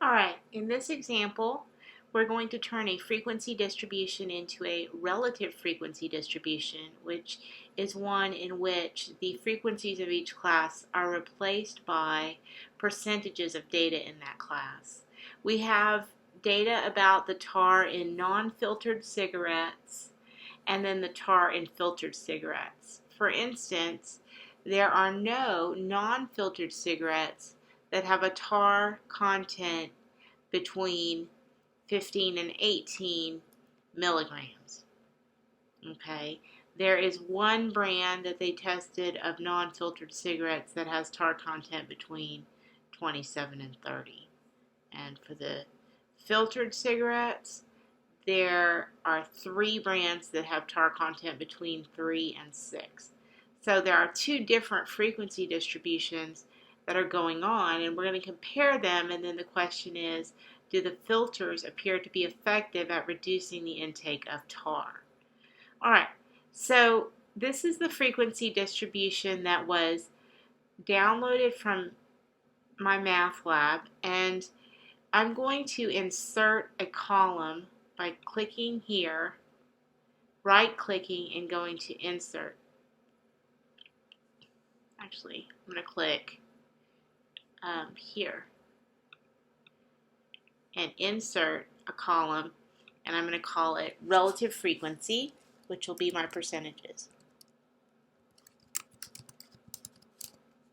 All right, in this example, we're going to turn a frequency distribution into a relative frequency distribution, which is one in which the frequencies of each class are replaced by percentages of data in that class. We have data about the tar in non-filtered cigarettes and then the tar in filtered cigarettes. For instance, there are no non-filtered cigarettes that have a tar content between 15 and 18 milligrams. Okay, there is one brand that they tested of non-filtered cigarettes that has tar content between 27 and 30. And for the filtered cigarettes, there are 3 brands that have tar content between 3 and 6. So there are 2 different frequency distributions that are going on, and we're going to compare them, and then the question is, do the filters appear to be effective at reducing the intake of tar? All right, so this is the frequency distribution that was downloaded from MyMathLab, and I'm going to insert a column by clicking here, right-clicking, and going to insert. Actually, I'm going to click here and insert a column, and I'm going to call it relative frequency, which will be my percentages.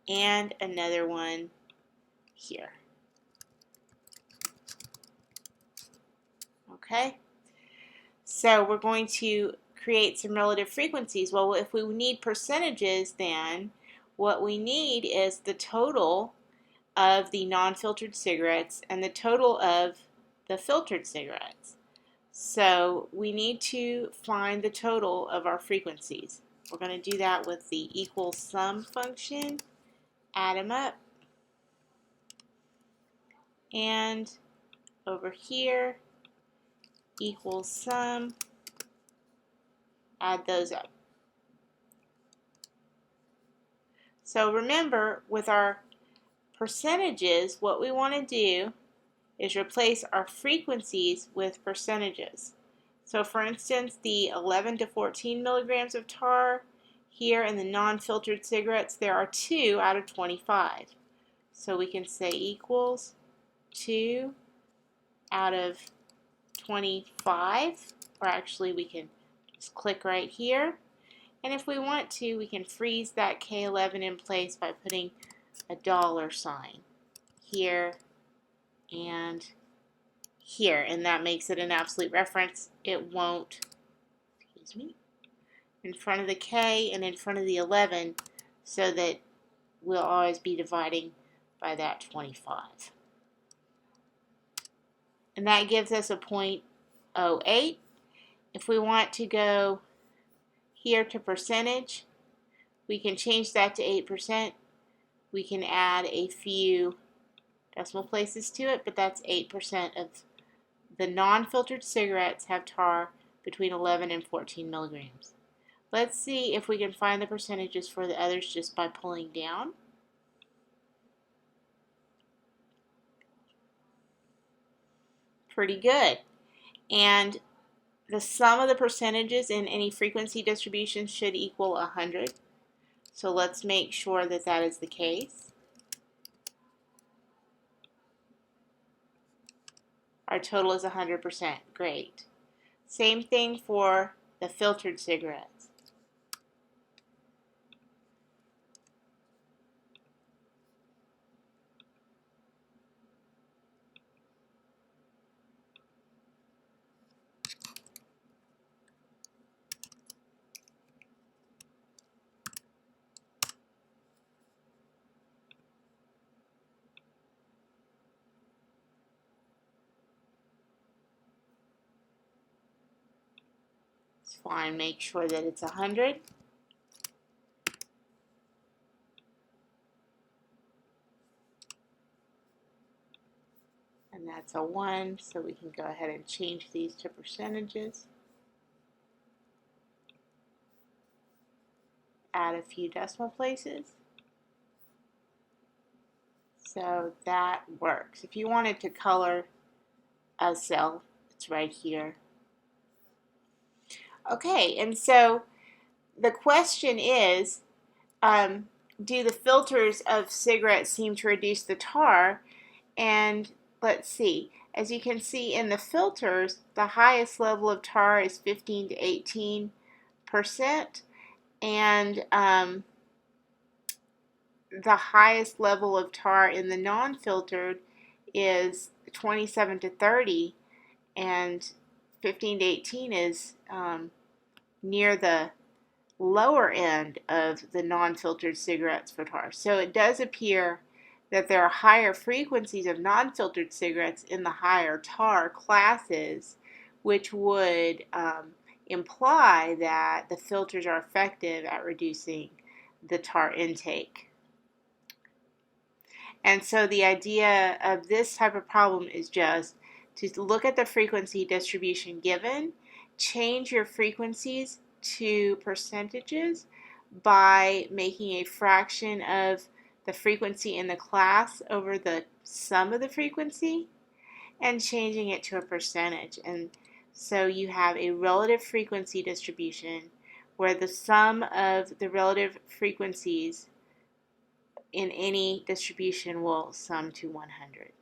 And another one here. Okay? So we're going to create some relative frequencies. Well, if we need percentages, then what we need is the total of the non-filtered cigarettes and the total of the filtered cigarettes. So we need to find the total of our frequencies. We're going to do that with the equal sum function, add them up, and over here, equals sum, add those up. So remember, with our percentages, what we want to do is replace our frequencies with percentages. So for instance, the 11 to 14 milligrams of tar, here in the non-filtered cigarettes, there are 2 out of 25. So we can say equals 2 out of 25, or actually we can just click right here. And if we want to, we can freeze that K11 in place by putting a $sign here and here, and that makes it an absolute reference. It won't, excuse me, in front of the K and in front of the 11, so that we'll always be dividing by that 25. And that gives us a 0.08. If we want to go here to percentage, we can change that to 8%. We can add a few decimal places to it, but that's 8% of the non-filtered cigarettes have tar between 11 and 14 milligrams. Let's see if we can find the percentages for the others just by pulling down. Pretty good. And the sum of the percentages in any frequency distribution should equal 100. So let's make sure that that is the case. Our total is 100%. Great. Same thing for the filtered cigarettes. It's fine. Make sure that it's 100. And that's a 1, so we can go ahead and change these to percentages. Add a few decimal places. So that works. If you wanted to color a cell, it's right here. Okay, and so the question is, do the filters of cigarettes seem to reduce the tar? And let's see, as you can see in the filters, the highest level of tar is 15 to 18%, and the highest level of tar in the non-filtered is 27 to 30, and 15 to 18 is near the lower end of the non-filtered cigarettes for tar. So it does appear that there are higher frequencies of non-filtered cigarettes in the higher tar classes, which would imply that the filters are effective at reducing the tar intake. And so the idea of this type of problem is just to look at the frequency distribution given, change your frequencies to percentages by making a fraction of the frequency in the class over the sum of the frequency and changing it to a percentage. And so you have a relative frequency distribution where the sum of the relative frequencies in any distribution will sum to 100.